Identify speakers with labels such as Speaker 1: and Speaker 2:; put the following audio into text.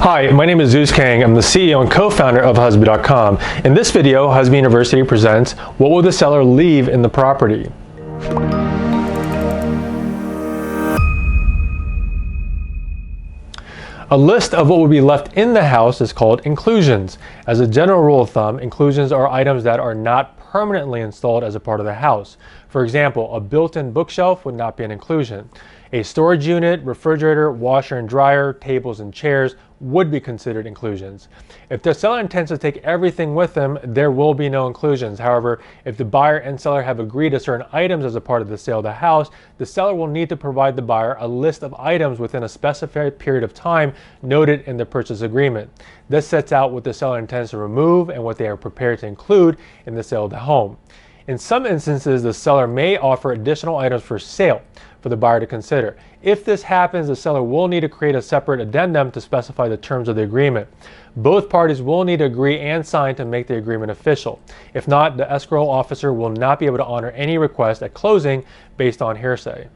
Speaker 1: Hi, my name is Zeus Kang. I'm the CEO and co-founder of Husby.com. In this video, Husby University presents What Will the Seller Leave in the Property? A list of what will be left in the house is called inclusions. As a general rule of thumb, inclusions are items that are not permanently installed as a part of the house. For example, a built-in bookshelf would not be an inclusion. A storage unit, refrigerator, washer and dryer, tables and chairs would be considered inclusions. If the seller intends to take everything with them, there will be no inclusions. However, if the buyer and seller have agreed to certain items as a part of the sale of the house, the seller will need to provide the buyer a list of items within a specified period of time noted in the purchase agreement. This sets out what the seller intends to remove and what they are prepared to include in the sale of the home. In some instances, the seller may offer additional items for sale for the buyer to consider. If this happens, the seller will need to create a separate addendum to specify the terms of the agreement. Both parties will need to agree and sign to make the agreement official. If not, the escrow officer will not be able to honor any request at closing based on hearsay.